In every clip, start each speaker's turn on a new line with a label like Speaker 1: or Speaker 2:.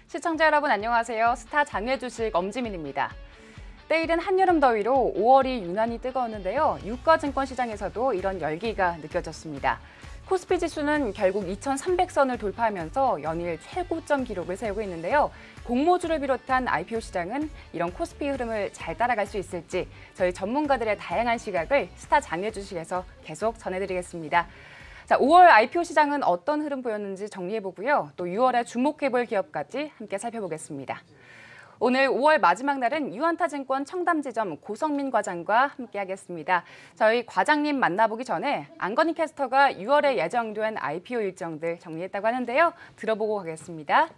Speaker 1: 시청자 여러분 안녕하세요. 스타 장외주식 엄지민입니다. 때이른 한여름 더위로 5월이 유난히 뜨거웠는데요. 유가증권 시장에서도 이런 열기가 느껴졌습니다. 코스피 지수는 결국 2,300선을 돌파하면서 연일 최고점 기록을 세우고 있는데요. 공모주를 비롯한 IPO 시장은 이런 코스피 흐름을 잘 따라갈 수 있을지 저희 전문가들의 다양한 시각을 스타 장외주식에서 계속 전해드리겠습니다. 자, 5월 IPO 시장은 어떤 흐름 보였는지 정리해보고요. 또 6월에 주목해볼 기업까지 함께 살펴보겠습니다. 오늘 5월 마지막 날은 유한타증권 청담지점 고성민 과장과 함께하겠습니다. 저희 과장님 만나보기 전에 안건희 캐스터가 6월에 예정된 IPO 일정들 정리했다고 하는데요. 들어보고 가겠습니다.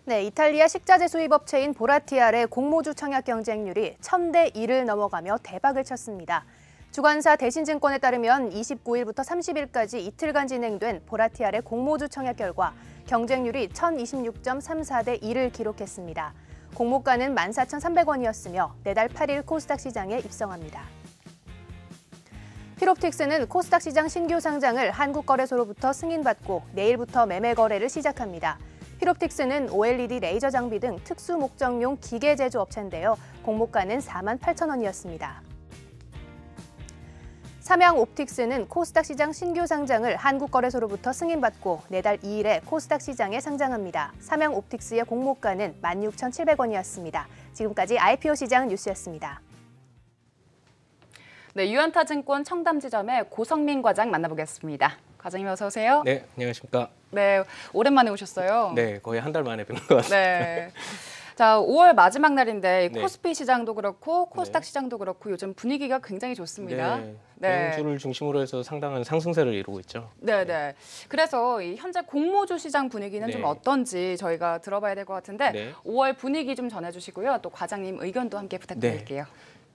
Speaker 2: 네, 이탈리아 식자재 수입업체인 보라티알의 공모주 청약 경쟁률이 1000대 1을 넘어가며 대박을 쳤습니다. 주관사 대신증권에 따르면 29일부터 30일까지 이틀간 진행된 보라티알의 공모주 청약 결과 경쟁률이 1026.34대 1을 기록했습니다. 공모가는 14,300원이었으며 내달 8일 코스닥 시장에 입성합니다. 필옵틱스는 코스닥 시장 신규 상장을 한국거래소로부터 승인받고 내일부터 매매 거래를 시작합니다. 필옵틱스는 OLED 레이저 장비 등 특수 목적용 기계 제조 업체인데요. 공모가는 48,000원이었습니다. 삼양옵틱스는 코스닥 시장 신규 상장을 한국거래소로부터 승인받고 내달 2일에 코스닥 시장에 상장합니다. 삼양옵틱스의 공모가는 16,700원이었습니다. 지금까지 IPO 시장 뉴스였습니다.
Speaker 1: 네, 유한타증권 청담지점의 고성민 과장 만나보겠습니다. 과장님 어서 오세요.
Speaker 3: 네, 안녕하십니까.
Speaker 1: 네, 오랜만에 오셨어요.
Speaker 3: 네, 거의 한 달 만에 뵌 것 같습니다.
Speaker 1: 네. 자, 5월 마지막 날인데
Speaker 3: 네.
Speaker 1: 코스피 시장도 그렇고 코스닥
Speaker 3: 네.
Speaker 1: 시장도 그렇고 요즘 분위기가 굉장히 좋습니다.
Speaker 3: 네,
Speaker 1: 네.
Speaker 3: 대형주를 중심으로 해서 상당한 상승세를 이루고 있죠.
Speaker 1: 네, 네. 그래서 이 현재 공모주 시장 분위기는
Speaker 3: 네.
Speaker 1: 좀 어떤지 저희가 들어봐야 될 것 같은데
Speaker 3: 네.
Speaker 1: 5월 분위기 좀 전해주시고요. 또 과장님 의견도 함께 부탁드릴게요.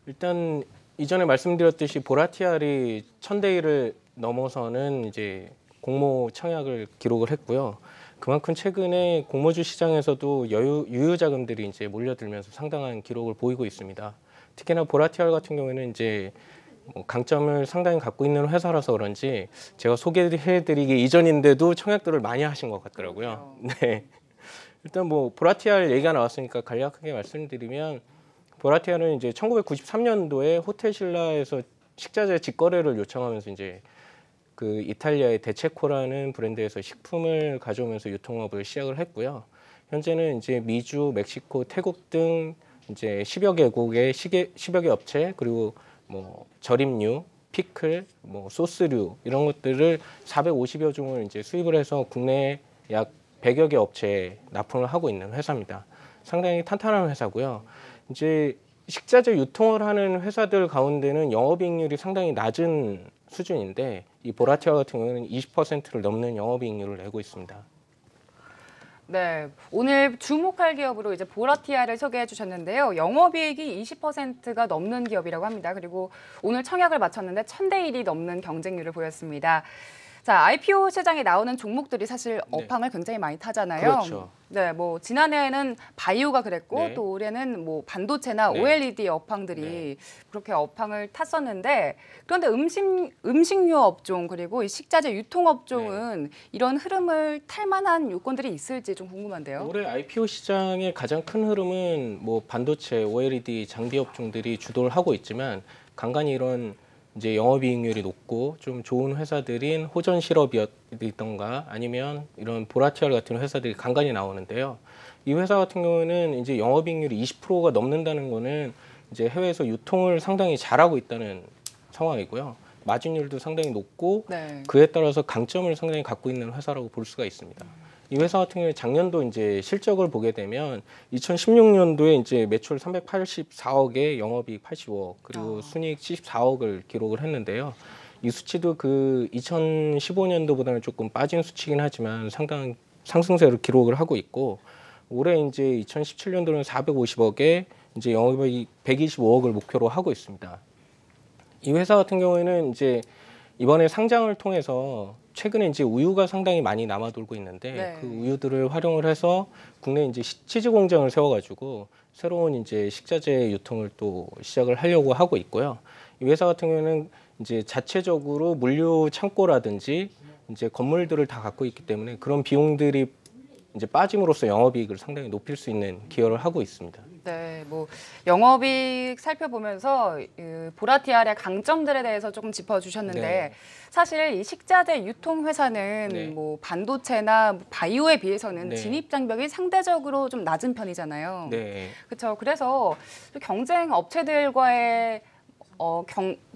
Speaker 3: 일단 이전에 말씀드렸듯이 보라티알이 1000대 1을 넘어서는 이제 공모 청약을 기록을 했고요. 그만큼 최근에 공모주 시장에서도 유효 자금들이 이제 몰려들면서 상당한 기록을 보이고 있습니다. 특히나 보라티알 같은 경우에는 이제 강점을 상당히 갖고 있는 회사라서 그런지 제가 소개해드리기 이전인데도 청약들을 많이 하신 것 같더라고요. 네. 일단 뭐 보라티알 얘기가 나왔으니까 간략하게 말씀드리면 보라티알은 이제 1993년도에 호텔신라에서 식자재 직거래를 요청하면서 이제 그 이탈리아의 데체코라는 브랜드에서 식품을 가져오면서 유통업을 시작을 했고요. 현재는 이제 미주, 멕시코, 태국 등 이제 10여 개국의 10여 개 업체 그리고 뭐 절임류, 피클, 뭐 소스류 이런 것들을 450여 종을 이제 수입을 해서 국내에 약 100여 개 업체에 납품을 하고 있는 회사입니다. 상당히 탄탄한 회사고요. 이제 식자재 유통을 하는 회사들 가운데는 영업이익률이 상당히 낮은 수준인데 이 보라티알 같은 경우는 20%를 넘는 영업이익률을 내고 있습니다.
Speaker 1: 네, 오늘 주목할 기업으로 이제 보라티알을 소개해 주셨는데요. 영업이익이 20%가 넘는 기업이라고 합니다. 그리고 오늘 청약을 마쳤는데 1000대 1이 넘는 경쟁률을 보였습니다. 자, IPO 시장에 나오는 종목들이 사실 업황을 굉장히 많이 타잖아요.
Speaker 3: 그렇죠.
Speaker 1: 네, 뭐 지난해에는 바이오가 그랬고
Speaker 3: 네.
Speaker 1: 또 올해는 뭐 반도체나
Speaker 3: 네.
Speaker 1: OLED 업황들이
Speaker 3: 네.
Speaker 1: 그렇게 업황을 탔었는데 그런데 음식료 업종 그리고 이 식자재 유통 업종은 이런 흐름을 탈 만한 요건들이 있을지 좀 궁금한데요.
Speaker 3: 올해 IPO 시장의 가장 큰 흐름은 뭐 반도체, OLED 장비 업종들이 주도를 하고 있지만 간간히 이런 이제 영업이익률이 높고 좀 좋은 회사들인 호전 실업이었던가 아니면 이런 보라티알 같은 회사들이 간간히 나오는데요. 이 회사 같은 경우는 이제 영업이익률이 20%가 넘는다는 거는 이제 해외에서 유통을 상당히 잘하고 있다는 상황이고요. 마진율도 상당히 높고
Speaker 1: 네.
Speaker 3: 그에 따라서 강점을 상당히 갖고 있는 회사라고 볼 수가 있습니다. 이 회사 같은 경우에 작년도 이제 실적을 보게 되면 2016년도에 이제 매출 384억에 영업이익 85억 그리고 순이익 74억을 기록을 했는데요. 이 수치도 그 2015년도보다는 조금 빠진 수치긴 하지만 상당한 상승세를 기록을 하고 있고 올해 이제 2017년도는 450억에 이제 영업이익 125억을 목표로 하고 있습니다. 이 회사 같은 경우에는 이제 이번에 상장을 통해서 최근에 이제 우유가 상당히 많이 남아돌고 있는데
Speaker 1: 네.
Speaker 3: 그 우유들을 활용을 해서 국내 이제 치즈 공장을 세워가지고 새로운 이제 식자재 유통을 또 시작을 하려고 하고 있고요. 이 회사 같은 경우에는 이제 자체적으로 물류 창고라든지 이제 건물들을 다 갖고 있기 때문에 그런 비용들이 이제 빠짐으로써 영업이익을 상당히 높일 수 있는 기여를 하고 있습니다.
Speaker 1: 네, 뭐 영업이익 살펴보면서 보라티알의 강점들에 대해서 조금 짚어주셨는데
Speaker 3: 네.
Speaker 1: 사실 이 식자재 유통 회사는
Speaker 3: 네.
Speaker 1: 뭐 반도체나 바이오에 비해서는
Speaker 3: 네.
Speaker 1: 진입 장벽이 상대적으로 좀 낮은 편이잖아요.
Speaker 3: 네.
Speaker 1: 그렇죠. 그래서 경쟁 업체들과의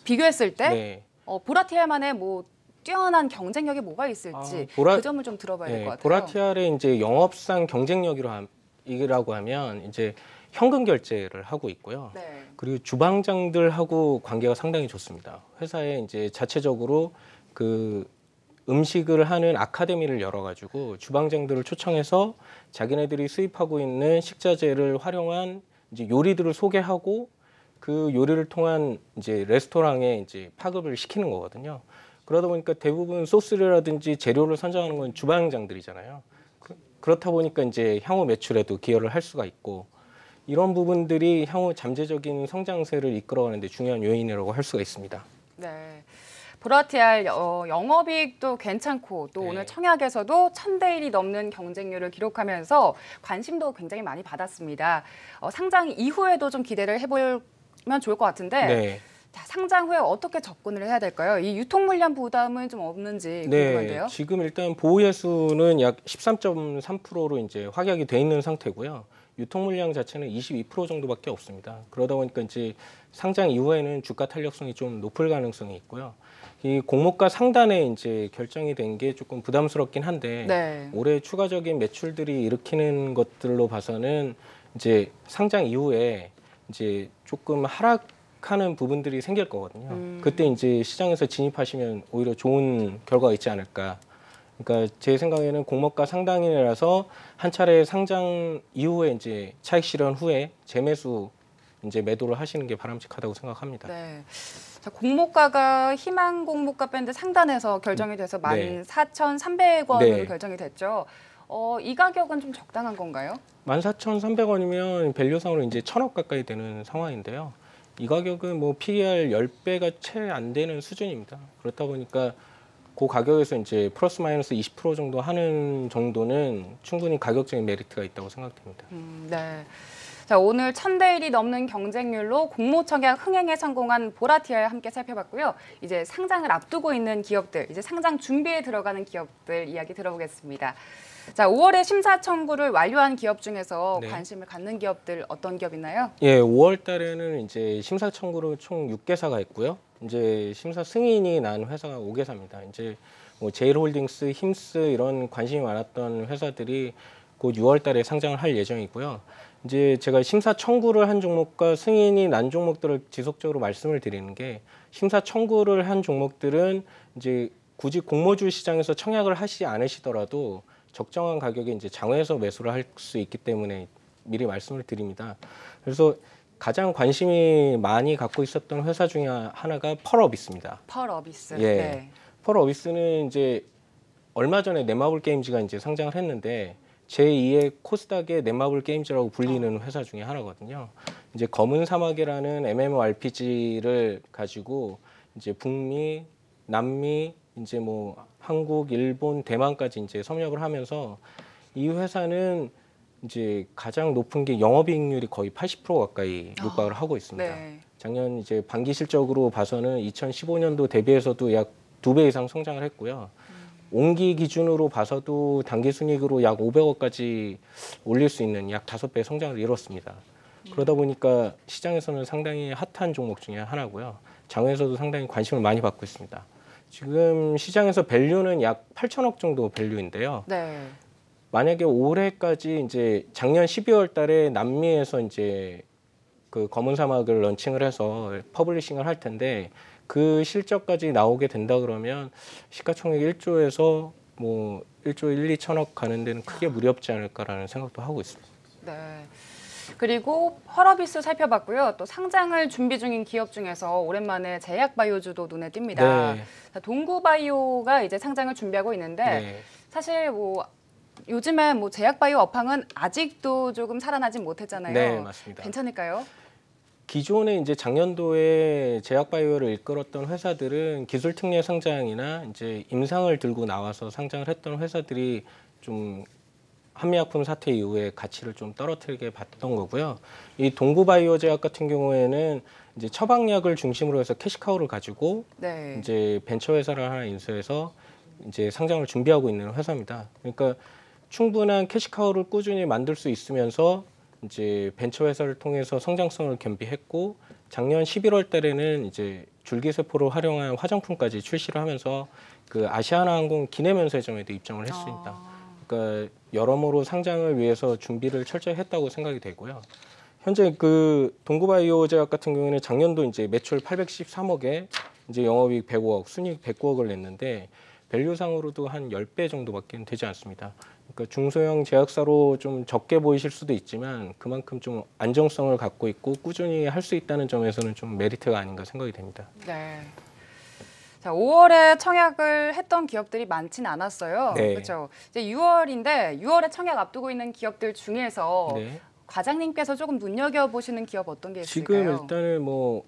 Speaker 1: 비교했을 때
Speaker 3: 네.
Speaker 1: 보라티알만의 뭐 뛰어난 경쟁력이 뭐가 있을지 그 점을 좀 들어봐야 될 것 같아요.
Speaker 3: 보라티알의 이제 영업상 경쟁력이라고 하면 이제 현금 결제를 하고 있고요.
Speaker 1: 네.
Speaker 3: 그리고 주방장들하고 관계가 상당히 좋습니다. 회사에 이제 자체적으로 그 음식을 하는 아카데미를 열어가지고 주방장들을 초청해서 자기네들이 수입하고 있는 식자재를 활용한 이제 요리들을 소개하고 그 요리를 통한 이제 레스토랑에 이제 파급을 시키는 거거든요. 그러다 보니까 대부분 소스라든지 재료를 선정하는 건 주방장들이잖아요. 그렇다 보니까 이제 향후 매출에도 기여를 할 수가 있고 이런 부분들이 향후 잠재적인 성장세를 이끌어가는데 중요한 요인이라고 할 수가 있습니다.
Speaker 1: 네. 보라티알 영업이익도 괜찮고 또
Speaker 3: 네.
Speaker 1: 오늘 청약에서도 1000대 1이 넘는 경쟁률을 기록하면서 관심도 굉장히 많이 받았습니다. 상장 이후에도 좀 기대를 해보면 좋을 것 같은데
Speaker 3: 네.
Speaker 1: 자, 상장 후에 어떻게 접근을 해야 될까요? 이 유통 물량 부담은 좀 없는지 궁금한데요.
Speaker 3: 네, 지금 일단 보유예수는 약 13.3%로 이제 확약이 돼 있는 상태고요. 유통 물량 자체는 22% 정도밖에 없습니다. 그러다 보니까 이제 상장 이후에는 주가 탄력성이 좀 높을 가능성이 있고요. 이 공모가 상단에 이제 결정이 된 게 조금 부담스럽긴 한데
Speaker 1: 네.
Speaker 3: 올해 추가적인 매출들이 일으키는 것들로 봐서는 이제 상장 이후에 이제 조금 하락하는 부분들이 생길 거거든요. 그때 이제 시장에서 진입하시면 오히려 좋은 결과가 있지 않을까. 그러니까 제 생각에는 공모가 상단이라서 한 차례 상장 이후에 이제 차익 실현 후에 재매수 이제 매도를 하시는 게 바람직하다고 생각합니다.
Speaker 1: 네. 자, 공모가가 희망 공모가 밴드 상단에서 결정이 돼서
Speaker 3: 네.
Speaker 1: 14,300원으로
Speaker 3: 네.
Speaker 1: 결정이 됐죠. 이 가격은 좀 적당한 건가요?
Speaker 3: 14,300원이면 밸류상으로 이제 1,000억 가까이 되는 상황인데요. 이 가격은 뭐 PER 10배가 채 안 되는 수준입니다. 그렇다 보니까 그 가격에서 이제 플러스 마이너스 20% 정도 하는 정도는 충분히 가격적인 메리트가 있다고 생각됩니다.
Speaker 1: 네. 자, 오늘 1000대 1이 넘는 경쟁률로 공모 청약 흥행에 성공한 보라티알 함께 살펴봤고요. 이제 상장을 앞두고 있는 기업들, 이제 상장 준비에 들어가는 기업들 이야기 들어보겠습니다. 자, 5월에 심사 청구를 완료한 기업 중에서
Speaker 3: 네.
Speaker 1: 관심을 갖는 기업들 어떤 기업 있나요?
Speaker 3: 예, 5월 달에는 이제 심사 청구로 총 6개사가 있고요. 이제 심사 승인이 난 회사가 5개사입니다. 이제 뭐 제일홀딩스, 힘스 이런 관심이 많았던 회사들이 곧 6월 달에 상장을 할 예정이고요. 이제 제가 심사 청구를 한 종목과 승인이 난 종목들을 지속적으로 말씀을 드리는 게 심사 청구를 한 종목들은 이제 굳이 공모주 시장에서 청약을 하시지 않으시더라도 적정한 가격에 이제 장외에서 매수를 할 수 있기 때문에 미리 말씀을 드립니다. 그래서 가장 관심이 많이 갖고 있었던 회사 중에 하나가 펄어비스입니다.
Speaker 1: 펄어비스.
Speaker 3: 예.
Speaker 1: 네.
Speaker 3: 펄어비스는 이제 얼마 전에 넷마블 게임즈가 이제 상장을 했는데 제2의 코스닥의 넷마블 게임즈라고 불리는 회사 중에 하나거든요. 이제 검은 사막이라는 MMORPG를 가지고 이제 북미, 남미, 이제 뭐 한국, 일본, 대만까지 이제 섭렵을 하면서 이 회사는 이제 가장 높은 게 영업이익률이 거의 80% 가까이 육박을 하고 있습니다.
Speaker 1: 네.
Speaker 3: 작년 이제 반기 실적으로 봐서는 2015년도 대비해서도 약 2배 이상 성장을 했고요. 온기 기준으로 봐서도 단기 순이익으로 약 500억까지 올릴 수 있는 약 5배 성장을 이뤘습니다. 그러다 보니까 시장에서는 상당히 핫한 종목 중에 하나고요. 장외에서도 상당히 관심을 많이 받고 있습니다. 지금 시장에서 밸류는 약 8천억 정도 밸류인데요.
Speaker 1: 네.
Speaker 3: 만약에 올해까지 이제 작년 12월 달에 남미에서 이제 그 검은 사막을 런칭을 해서 퍼블리싱을 할 텐데 그 실적까지 나오게 된다 그러면 시가총액 1조에서 뭐 1조 1, 2천억 가는 데는 크게 무리없지 않을까라는 생각도 하고 있습니다.
Speaker 1: 네. 그리고 펄어비스 살펴봤고요. 또 상장을 준비 중인 기업 중에서 오랜만에 제약바이오주도 눈에 띕니다.
Speaker 3: 네.
Speaker 1: 자, 동구바이오가 이제 상장을 준비하고 있는데
Speaker 3: 네.
Speaker 1: 사실 뭐 요즘에 뭐 제약바이오 업황은 아직도 조금 살아나지 못했잖아요.
Speaker 3: 네, 맞습니다.
Speaker 1: 괜찮을까요?
Speaker 3: 기존에 이제 작년도에 제약바이오를 이끌었던 회사들은 기술 특례 상장이나 이제 임상을 들고 나와서 상장을 했던 회사들이 좀 한미약품 사태 이후에 가치를 좀 떨어뜨리게 봤던 거고요. 이 동구바이오제약 같은 경우에는 이제 처방약을 중심으로 해서 캐시카우를 가지고
Speaker 1: 네.
Speaker 3: 이제 벤처 회사를 하나 인수해서 이제 상장을 준비하고 있는 회사입니다. 그러니까 충분한 캐시카우를 꾸준히 만들 수 있으면서 이제 벤처 회사를 통해서 성장성을 겸비했고 작년 11월 달에는 이제 줄기세포를 활용한 화장품까지 출시를 하면서 그 아시아나항공 기내면세점에도 입점을 했습니다. 그러니까 여러모로 상장을 위해서 준비를 철저히 했다고 생각이 되고요. 현재 그 동구바이오제약 같은 경우에는 작년도 이제 매출 813억에 이제 영업이익 105억, 순이익 109억을 냈는데 밸류상으로도 한 10배 정도밖에 되지 않습니다. 그러니까 중소형 제약사로 좀 적게 보이실 수도 있지만 그만큼 좀 안정성을 갖고 있고 꾸준히 할 수 있다는 점에서는 좀 메리트가 아닌가 생각이 됩니다.
Speaker 1: 네. 자, 5월에 청약을 했던 기업들이 많진 않았어요.
Speaker 3: 네.
Speaker 1: 그렇죠. 이제 6월인데 6월에 청약 앞두고 있는 기업들 중에서
Speaker 3: 네.
Speaker 1: 과장님께서 조금 눈여겨보시는 기업 어떤 게 있을까요?
Speaker 3: 지금 일단은 뭐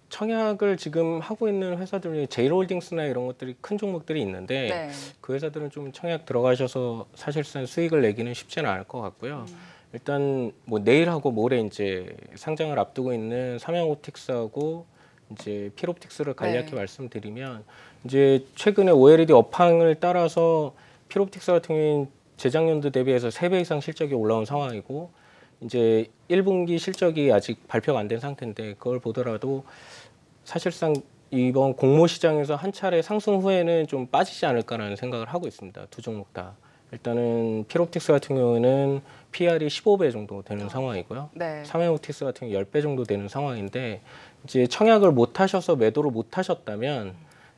Speaker 3: 청약을 지금 하고 있는 회사들 중에 제일홀딩스나 이런 것들이 큰 종목들이 있는데
Speaker 1: 네.
Speaker 3: 그 회사들은 좀 청약 들어가셔서 사실상 수익을 내기는 쉽지는 않을 것 같고요. 일단 뭐 내일하고 모레 이제 상장을 앞두고 있는 삼양옵틱스하고 이제 필옵틱스를 간략히
Speaker 1: 네.
Speaker 3: 말씀드리면 이제 최근에 OLED 업황을 따라서 필옵틱스 같은 경우에는 재작년도 대비해서 3배 이상 실적이 올라온 상황이고 이제 1분기 실적이 아직 발표가 안 된 상태인데 그걸 보더라도 사실상 이번 공모 시장에서 한 차례 상승 후에는 좀 빠지지 않을까라는 생각을 하고 있습니다. 두 종목 다. 일단은 필옵틱스 같은 경우에는 PR이 15배 정도 되는 상황이고요.
Speaker 1: 네.
Speaker 3: 삼양옵틱스 같은 경우 10배 정도 되는 상황인데 이제 청약을 못 하셔서 매도를 못 하셨다면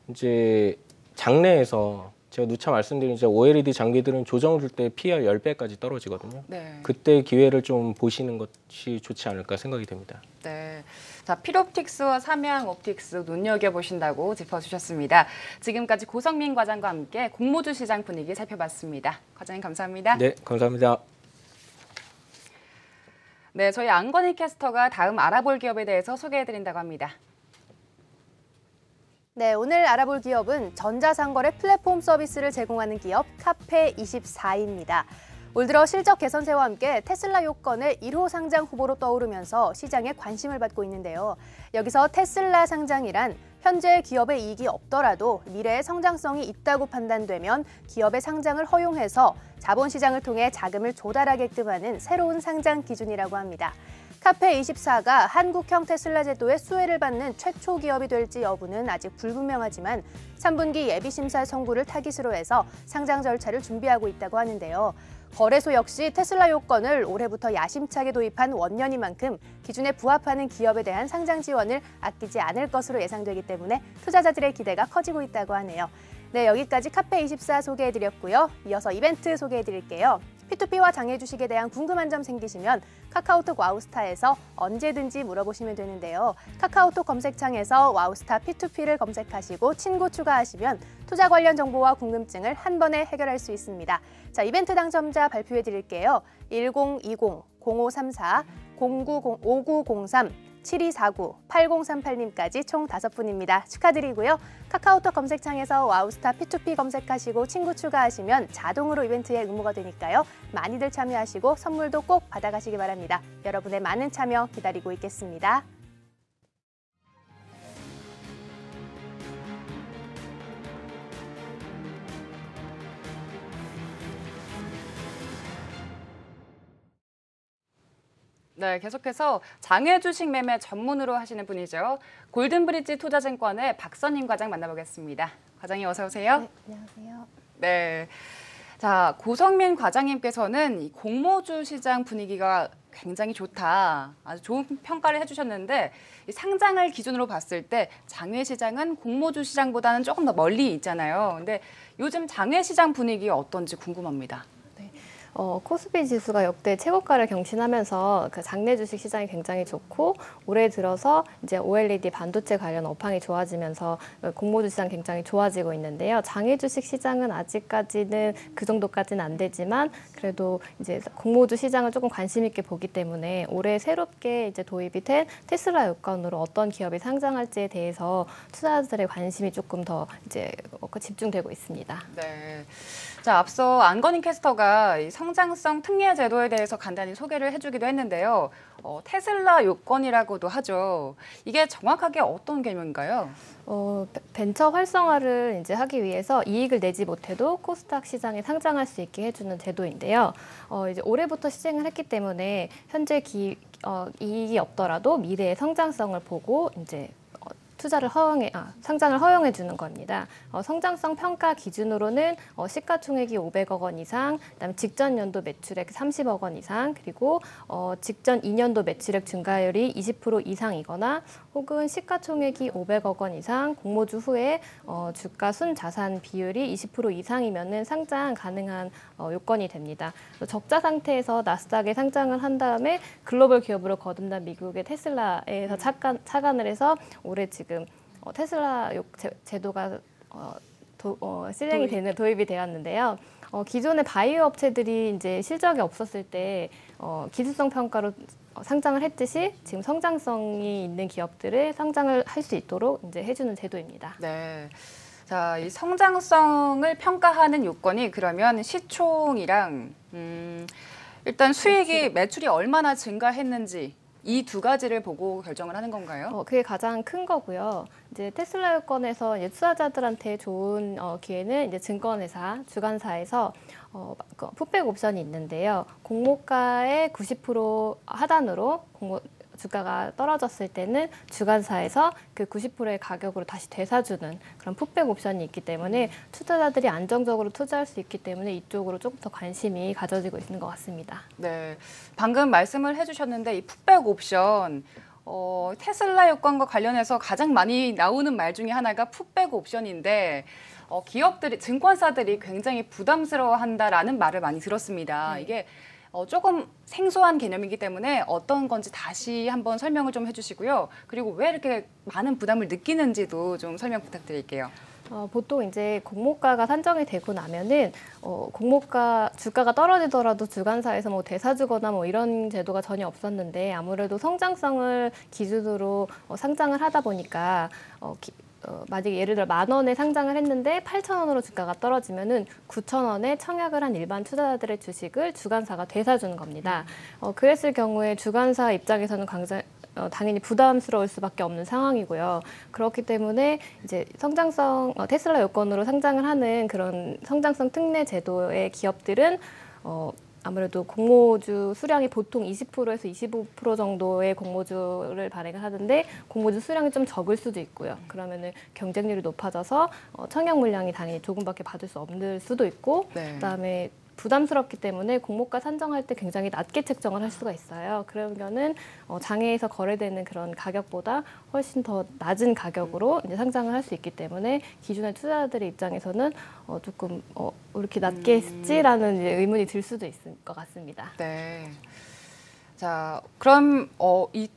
Speaker 3: 이제 장내에서 제가 누차 말씀드린 이제 OLED 장비들은 조정을 줄 때 PR 10배까지 떨어지거든요.
Speaker 1: 네.
Speaker 3: 그때 기회를 좀 보시는 것이 좋지 않을까 생각이 됩니다.
Speaker 1: 네. 자, 필옵틱스와 삼양옵틱스 눈여겨보신다고 짚어주셨습니다. 지금까지 고성민 과장과 함께 공모주 시장 분위기 살펴봤습니다. 과장님 감사합니다.
Speaker 3: 네, 감사합니다.
Speaker 1: 네, 저희 안건희 캐스터가 다음 알아볼 기업에 대해서 소개해드린다고 합니다.
Speaker 2: 네, 오늘 알아볼 기업은 전자상거래 플랫폼 서비스를 제공하는 기업 카페24입니다. 올 들어 실적 개선세와 함께 테슬라 요건의 1호 상장 후보로 떠오르면서 시장에 관심을 받고 있는데요. 여기서 테슬라 상장이란 현재 기업의 이익이 없더라도 미래의 성장성이 있다고 판단되면 기업의 상장을 허용해서 자본시장을 통해 자금을 조달하게끔 하는 새로운 상장 기준이라고 합니다. 카페24가 한국형 테슬라 제도의 수혜를 받는 최초 기업이 될지 여부는 아직 불분명하지만 3분기 예비심사 선고를 타깃으로 해서 상장 절차를 준비하고 있다고 하는데요. 거래소 역시 테슬라 요건을 올해부터 야심차게 도입한 원년인 만큼 기준에 부합하는 기업에 대한 상장 지원을 아끼지 않을 것으로 예상되기 때문에 투자자들의 기대가 커지고 있다고 하네요. 네, 여기까지 카페24 소개해드렸고요. 이어서 이벤트 소개해드릴게요. P2P와 장외 주식에 대한 궁금한 점 생기시면 카카오톡 와우스타에서 언제든지 물어보시면 되는데요. 카카오톡 검색창에서 와우스타 P2P를 검색하시고 친구 추가하시면 투자 관련 정보와 궁금증을 한 번에 해결할 수 있습니다. 자, 이벤트 당첨자 발표해 드릴게요. 1020-0534, 5903, 7249, 8038님까지 총 5분입니다. 축하드리고요. 카카오톡 검색창에서 와우스타 P2P 검색하시고 친구 추가하시면 자동으로 이벤트에 응모가 되니까요. 많이들 참여하시고 선물도 꼭 받아가시기 바랍니다. 여러분의 많은 참여 기다리고 있겠습니다.
Speaker 1: 네, 계속해서 장외 주식 매매 전문으로 하시는 분이죠. 골든브리지 투자증권의 박선임 과장 만나보겠습니다. 과장님 어서 오세요.
Speaker 4: 네, 안녕하세요.
Speaker 1: 네. 자, 고성민 과장님께서는 이 공모주 시장 분위기가 굉장히 좋다. 아주 좋은 평가를 해주셨는데 이 상장을 기준으로 봤을 때 장외 시장은 공모주 시장보다는 조금 더 멀리 있잖아요. 근데 요즘 장외 시장 분위기 어떤지 궁금합니다.
Speaker 4: 코스피 지수가 역대 최고가를 경신하면서 그 장내 주식 시장이 굉장히 좋고 올해 들어서 이제 OLED 반도체 관련 업황이 좋아지면서 공모주 시장 굉장히 좋아지고 있는데요. 장외 주식 시장은 아직까지는 그 정도까지는 안 되지만 그래도 이제 공모주 시장을 조금 관심 있게 보기 때문에 올해 새롭게 이제 도입이 된 테슬라 요건으로 어떤 기업이 상장할지에 대해서 투자자들의 관심이 조금 더 이제 집중되고 있습니다.
Speaker 1: 네. 자, 앞서 안건희 캐스터가 이 성장성 특례 제도에 대해서 간단히 소개를 해주기도 했는데요. 테슬라 요건이라고도 하죠. 이게 정확하게 어떤 개념인가요?
Speaker 4: 벤처 활성화를 이제 하기 위해서 이익을 내지 못해도 코스닥 시장에 상장할 수 있게 해주는 제도인데요. 이제 올해부터 시행을 했기 때문에 현재 이익이 없더라도 미래의 성장성을 보고 이제 상장을 허용해 주는 겁니다. 성장성 평가 기준으로는 시가총액이 500억 원 이상, 그다음에 직전 연도 매출액 30억 원 이상, 그리고 직전 2년도 매출액 증가율이 20% 이상이거나 혹은 시가총액이 500억 원 이상, 공모주 후에 주가 순자산 비율이 20% 이상이면은 상장 가능한 요건이 됩니다. 적자 상태에서 나스닥에 상장을 한 다음에 글로벌 기업으로 거듭난 미국의 테슬라에서 착안을 해서 올해 지금 테슬라 제도가 도입이 되었는데요. 기존의 바이오 업체들이 이제 실적이 없었을 때 기술성 평가로 상장을 했듯이 지금 성장성이 있는 기업들을 상장을 할 수 있도록 이제 해주는 제도입니다.
Speaker 1: 네. 자, 이 성장성을 평가하는 요건이 그러면 시총이랑 일단 수익이 매출이 얼마나 증가했는지 이 두 가지를 보고 결정을 하는 건가요?
Speaker 4: 그게 가장 큰 거고요. 이제 테슬라 요건에서 이제 투자자들한테 좋은 기회는 이제 증권회사, 주관사에서 풋백 옵션이 있는데요. 공모가의 90% 하단으로 주가가 떨어졌을 때는 주관사에서 그 90%의 가격으로 다시 되사주는 그런 풋백 옵션이 있기 때문에 투자자들이 안정적으로 투자할 수 있기 때문에 이쪽으로 조금 더 관심이 가져지고 있는 것 같습니다.
Speaker 1: 네, 방금 말씀을 해주셨는데 이 풋백 옵션 테슬라 요건과 관련해서 가장 많이 나오는 말 중에 하나가 풋백 옵션인데 기업들이 증권사들이 굉장히 부담스러워한다라는 말을 많이 들었습니다. 이게 조금 생소한 개념이기 때문에 어떤 건지 다시 한번 설명을 좀 해주시고요. 그리고 왜 이렇게 많은 부담을 느끼는지도 좀 설명 부탁드릴게요.
Speaker 4: 보통 이제 공모가가 산정이 되고 나면은 주가가 떨어지더라도 주관사에서 뭐 되사주거나 뭐 이런 제도가 전혀 없었는데 아무래도 성장성을 기준으로 상장을 하다 보니까 만약에 예를 들어 10,000원에 상장을 했는데 8,000원으로 주가가 떨어지면은 9,000원에 청약을 한 일반 투자자들의 주식을 주관사가 되사주는 겁니다. 그랬을 경우에 주관사 입장에서는 당연히 부담스러울 수밖에 없는 상황이고요. 그렇기 때문에 이제 테슬라 요건으로 상장을 하는 그런 성장성 특례 제도의 기업들은 아무래도 공모주 수량이 보통 20%에서 25% 정도의 공모주를 발행을 하는데 공모주 수량이 좀 적을 수도 있고요. 그러면은 경쟁률이 높아져서 청약 물량이 당연히 조금밖에 받을 수 없을 수도 있고 그다음에 부담스럽기 때문에 공모가 산정할 때 굉장히 낮게 책정을 할 수가 있어요. 그러면은 장외에서 거래되는 그런 가격보다 훨씬 더 낮은 가격으로 이제 상장을 할 수 있기 때문에 기존의 투자자들의 입장에서는 조금 왜 이렇게 낮게 했지라는 이제 의문이 들 수도 있을 것 같습니다.
Speaker 1: 네. 자, 그럼 이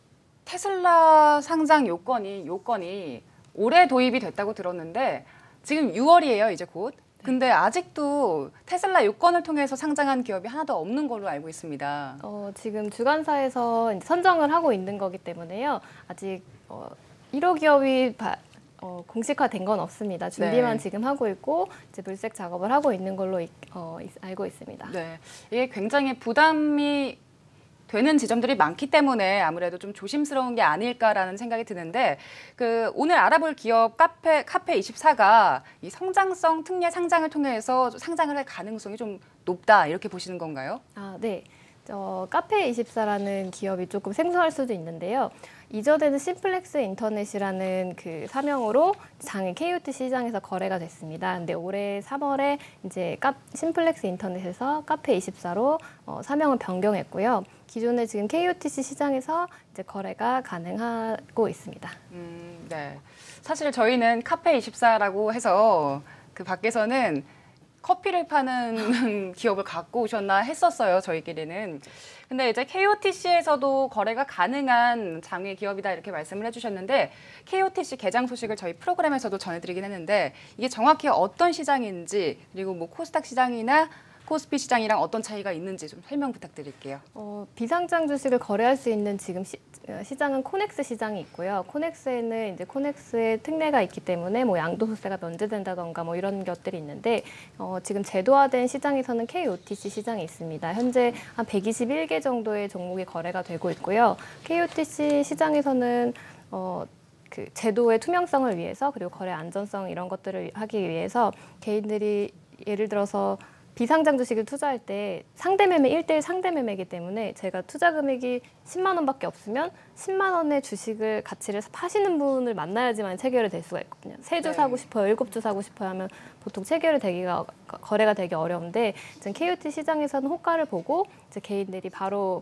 Speaker 1: 테슬라 상장 요건이 올해 도입이 됐다고 들었는데 지금 6월이에요, 이제 곧. 근데 아직도 테슬라 요건을 통해서 상장한 기업이 하나도 없는 걸로 알고 있습니다.
Speaker 4: 지금 주관사에서 이제 선정을 하고 있는 거기 때문에요. 아직 1호 기업이 공식화된 건 없습니다. 준비만 지금 하고 있고 이제 물색 작업을 하고 있는 걸로 알고 있습니다.
Speaker 1: 네, 이게 굉장히 부담이 되는 지점들이 많기 때문에 아무래도 좀 조심스러운 게 아닐까라는 생각이 드는데 오늘 알아볼 기업 카페24가 이 성장성 특례 상장을 통해서 상장을 할 가능성이 좀 높다 이렇게 보시는 건가요?
Speaker 4: 네. 카페24라는 기업이 조금 생소할 수도 있는데요. 이전에는 심플렉스 인터넷이라는 그 사명으로 장외 KOT 시장에서 거래가 됐습니다. 근데 올해 3월에 이제 심플렉스 인터넷에서 카페24로 사명을 변경했고요. 기존에 지금 KOTC 시장에서 이제 거래가 가능하고 있습니다.
Speaker 1: 네. 사실 저희는 카페24라고 해서 그 밖에서는 커피를 파는 기업을 갖고 오셨나 했었어요, 저희끼리는. 근데 이제 KOTC에서도 거래가 가능한 장외 기업이다 이렇게 말씀을 해주셨는데 KOTC 개장 소식을 저희 프로그램에서도 전해드리긴 했는데 이게 정확히 어떤 시장인지 그리고 뭐 코스닥 시장이나 코스피 시장이랑 어떤 차이가 있는지 좀 설명 부탁드릴게요.
Speaker 4: 비상장 주식을 거래할 수 있는 지금 시장은 코넥스 시장이 있고요. 코넥스에는 이제 코넥스의 특례가 있기 때문에 뭐 양도소득세가 면제된다던가 뭐 이런 것들이 있는데 지금 제도화된 시장에서는 KOTC 시장이 있습니다. 현재 한 121개 정도의 종목이 거래가 되고 있고요. KOTC 시장에서는 그 제도의 투명성을 위해서 그리고 거래 안전성 이런 것들을 하기 위해서 개인들이 예를 들어서 비상장 주식을 투자할 때 상대매매 1대1 상대매매이기 때문에 제가 투자 금액이 10만 원밖에 없으면 10만 원의 주식을 가치를 파시는 분을 만나야지만 체결이 될 수가 있거든요. 3주 사고 싶어요, 7주 사고 싶어요 하면 보통 체결이 거래가 되기 어려운데 지금 KOT 시장에서는 호가를 보고 이제 개인들이 바로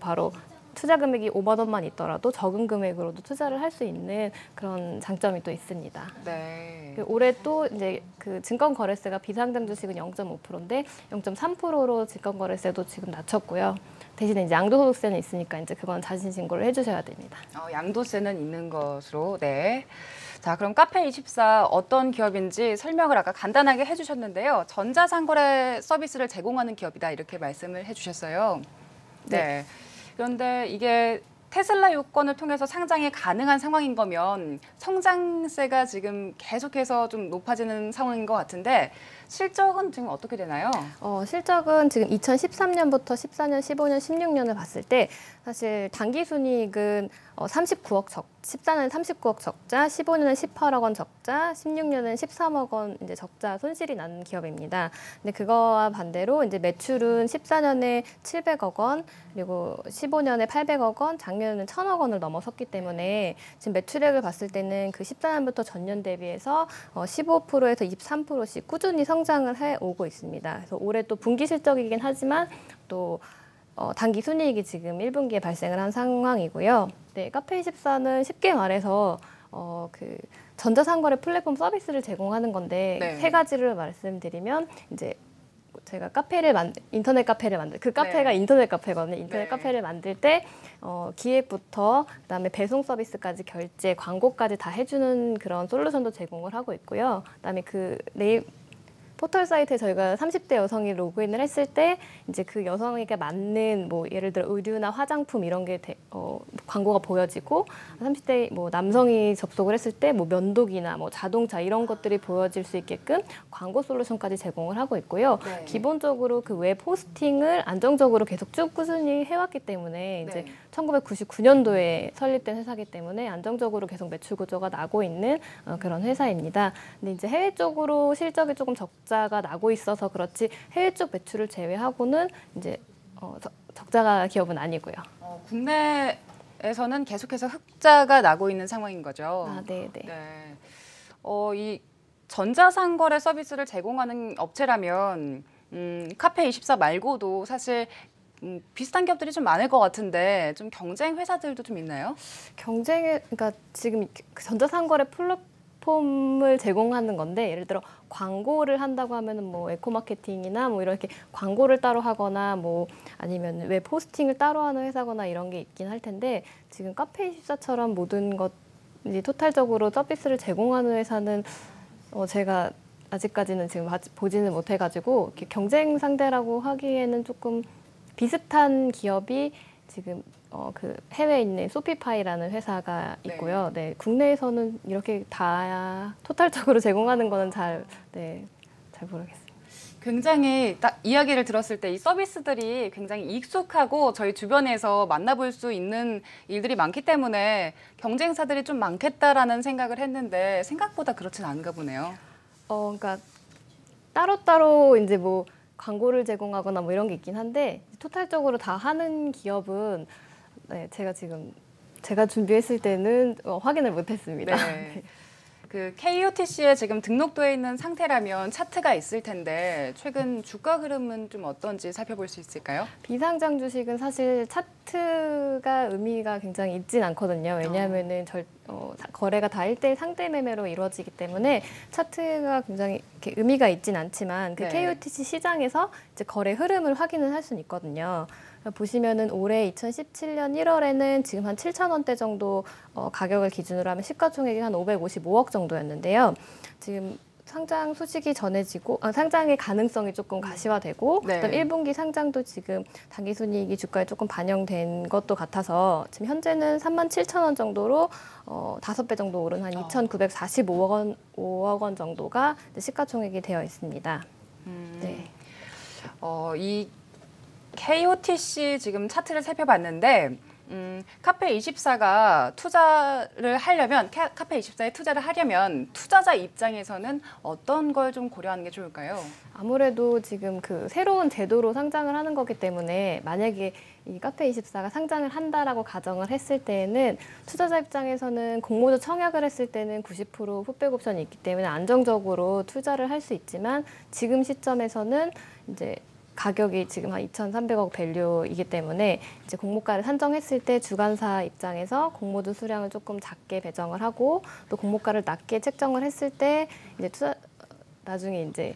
Speaker 4: 투자 금액이 5만 원만 있더라도 적은 금액으로도 투자를 할 수 있는 그런 장점이 또 있습니다.
Speaker 1: 네.
Speaker 4: 올해 또 이제 그 증권 거래세가 비상장 주식은 0.5%인데 0.3%로 증권 거래세도 지금 낮췄고요. 대신에 이제 양도소득세는 있으니까 이제 그건 자신 신고를 해주셔야 됩니다.
Speaker 1: 양도세는 있는 것으로. 네. 자, 그럼 카페24 어떤 기업인지 설명을 아까 간단하게 해주셨는데요. 전자상거래 서비스를 제공하는 기업이다 이렇게 말씀을 해주셨어요. 네. 그런데 이게 테슬라 요건을 통해서 상장이 가능한 상황인 거면 성장세가 지금 계속해서 좀 높아지는 상황인 것 같은데 실적은 지금 어떻게 되나요?
Speaker 4: 실적은 지금 2013년부터 14년, 15년, 16년을 봤을 때 사실 당기순이익은 39억 14년에 39억 적자, 15년에 18억 원 적자, 16년에 13억 원 이제 적자 손실이 난 기업입니다. 근데 그거와 반대로 이제 매출은 14년에 700억 원, 그리고 15년에 800억 원, 작년에는 1,000억 원을 넘어섰기 때문에 지금 매출액을 봤을 때는 그 14년부터 전년 대비해서 15%에서 23%씩 꾸준히 성장을 해오고 있습니다. 그래서 올해 또 분기 실적이긴 하지만 또 단기 순이익이 지금 1분기에 발생을 한 상황이고요. 네, 카페24는 쉽게 말해서 그 전자상거래 플랫폼 서비스를 제공하는 건데
Speaker 1: 네.
Speaker 4: 세 가지를 말씀드리면 이제 제가 인터넷 카페를 그 카페가
Speaker 1: 네.
Speaker 4: 인터넷 카페거든요. 인터넷
Speaker 1: 네.
Speaker 4: 카페를 만들 때 기획부터 그다음에 배송 서비스까지 결제, 광고까지 다 해주는 그런 솔루션도 제공을 하고 있고요. 그다음에 포털 사이트에 저희가 30대 여성이 로그인을 했을 때 이제 그 여성에게 맞는 뭐 예를 들어 의류나 화장품 이런 게 광고가 보여지고 30대 뭐 남성이 접속을 했을 때 뭐 면도기나 뭐 자동차 이런 것들이 보여질 수 있게끔 광고 솔루션까지 제공을 하고 있고요.
Speaker 1: 네.
Speaker 4: 기본적으로 그 웹 호스팅을 안정적으로 계속 쭉 꾸준히 해왔기 때문에 이제
Speaker 1: 네.
Speaker 4: 1999년도에 설립된 회사이기 때문에 안정적으로 계속 매출 구조가 나고 있는 그런 회사입니다. 근데 이제 해외 쪽으로 실적이 조금 적자가 나고 있어서 그렇지 해외 쪽 매출을 제외하고는 이제 적자가 기업은 아니고요.
Speaker 1: 국내에서는 계속해서 흑자가 나고 있는 상황인 거죠.
Speaker 4: 네.
Speaker 1: 네. 이 전자상거래 서비스를 제공하는 업체라면 카페24 말고도 사실 비슷한 기업들이 좀 많을 것 같은데 좀 경쟁 회사들도 좀 있나요?
Speaker 4: 그러니까 지금 그 전자상거래 플랫폼을 제공하는 건데 예를 들어 광고를 한다고 하면은 뭐 에코마케팅이나 뭐 이렇게 광고를 따로 하거나 뭐 아니면 웹 호스팅을 따로 하는 회사거나 이런 게 있긴 할 텐데 지금 카페24처럼 모든 것 이제 토탈적으로 서비스를 제공하는 회사는 제가 아직까지는 지금 보지는 못해가지고 이렇게 경쟁 상대라고 하기에는 조금 비슷한 기업이 지금 그 해외에 있는 소피파이라는 회사가 있고요. 네, 국내에서는 이렇게 다 토탈적으로 제공하는 거는 잘 모르겠습니다.
Speaker 1: 굉장히 딱 이야기를 들었을 때 이 서비스들이 굉장히 익숙하고 저희 주변에서 만나볼 수 있는 일들이 많기 때문에 경쟁사들이 좀 많겠다라는 생각을 했는데 생각보다 그렇진 않은가 보네요.
Speaker 4: 그러니까 따로따로 이제 뭐 광고를 제공하거나 뭐 이런 게 있긴 한데 토탈적으로 다 하는 기업은 제가 준비했을 때는 확인을 못했습니다.
Speaker 1: 네. 그 KOTC에 지금 등록돼 있는 상태라면 차트가 있을 텐데 최근 주가 흐름은 좀 어떤지 살펴볼 수 있을까요?
Speaker 4: 비상장 주식은 사실 차트가 의미가 굉장히 있진 않거든요. 왜냐하면은 거래가 다 1대1 상대 매매로 이루어지기 때문에 차트가 굉장히 이렇게 의미가 있진 않지만 그
Speaker 1: 네.
Speaker 4: KOTC 시장에서 이제 거래 흐름을 확인을 할 수는 있거든요. 보시면은 올해 2017년 1월에는 지금 한 7,000원대 정도 가격을 기준으로 하면 시가총액이 한 555억 정도였는데요. 지금 상장 소식이 전해지고 상장의 가능성이 조금 가시화되고
Speaker 1: 네.
Speaker 4: 그다음 1분기 상장도 지금 당기순이익이 주가에 조금 반영된 것도 같아서 지금 현재는 37,000원 정도로 5배 정도 오른 한 2,945억 원 정도가 시가총액이 되어 있습니다. 네.
Speaker 1: 이 KOTC 지금 차트를 살펴봤는데 카페24가 투자를 하려면 카페24에 투자를 하려면 투자자 입장에서는 어떤 걸 좀 고려하는 게 좋을까요?
Speaker 4: 아무래도 지금 그 새로운 제도로 상장을 하는 거기 때문에 만약에 이 카페24가 상장을 한다라고 가정을 했을 때에는 투자자 입장에서는 공모주 청약을 했을 때는 90% 풋백 옵션이 있기 때문에 안정적으로 투자를 할 수 있지만 지금 시점에서는 이제 가격이 지금 한 2,300억 밸류이기 때문에 이제 공모가를 산정했을 때 주관사 입장에서 공모주 수량을 조금 작게 배정을 하고 또 공모가를 낮게 책정을 했을 때 이제 나중에 이제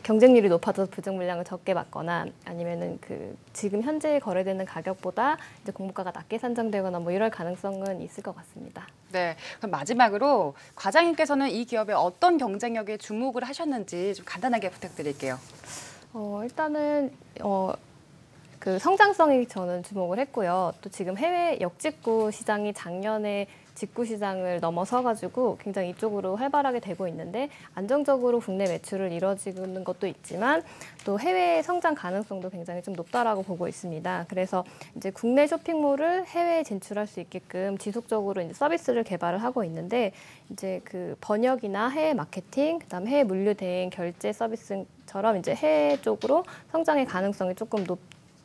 Speaker 4: 경쟁률이 높아져서 부정 물량을 적게 받거나 아니면은 그 지금 현재 거래되는 가격보다 이제 공모가가 낮게 산정되거나 뭐 이럴 가능성은 있을 것 같습니다.
Speaker 1: 네, 그럼 마지막으로 과장님께서는 이 기업의 어떤 경쟁력에 주목을 하셨는지 좀 간단하게 부탁드릴게요.
Speaker 4: 일단은 그 성장성에 저는 주목을 했고요. 또 지금 해외 역직구 시장이 작년에 직구 시장을 넘어서가지고 굉장히 이쪽으로 활발하게 되고 있는데 안정적으로 국내 매출을 이뤄지는 것도 있지만 또 해외 성장 가능성도 굉장히 좀 높다라고 보고 있습니다. 그래서 이제 국내 쇼핑몰을 해외에 진출할 수 있게끔 지속적으로 이제 서비스를 개발을 하고 있는데 이제 그 번역이나 해외 마케팅, 그다음 해외 물류 대행 결제 서비스처럼 이제 해외 쪽으로 성장의 가능성이 조금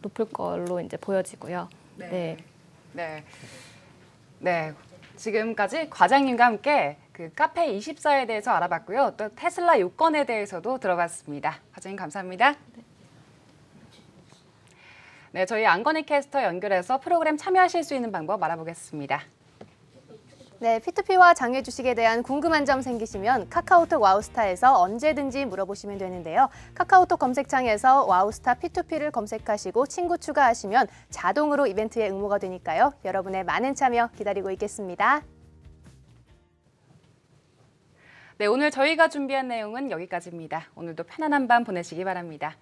Speaker 4: 높을 걸로 이제 보여지고요.
Speaker 1: 네. 지금까지 과장님과 함께 그 카페24에 대해서 알아봤고요. 또 테슬라 요건에 대해서도 들어봤습니다. 과장님 감사합니다. 네, 저희 안건희 캐스터 연결해서 프로그램 참여하실 수 있는 방법 알아보겠습니다.
Speaker 2: 네, P2P와 장외 주식에 대한 궁금한 점 생기시면 카카오톡 와우스타에서 언제든지 물어보시면 되는데요. 카카오톡 검색창에서 와우스타 P2P를 검색하시고 친구 추가하시면 자동으로 이벤트에 응모가 되니까요. 여러분의 많은 참여 기다리고 있겠습니다.
Speaker 1: 네, 오늘 저희가 준비한 내용은 여기까지입니다. 오늘도 편안한 밤 보내시기 바랍니다.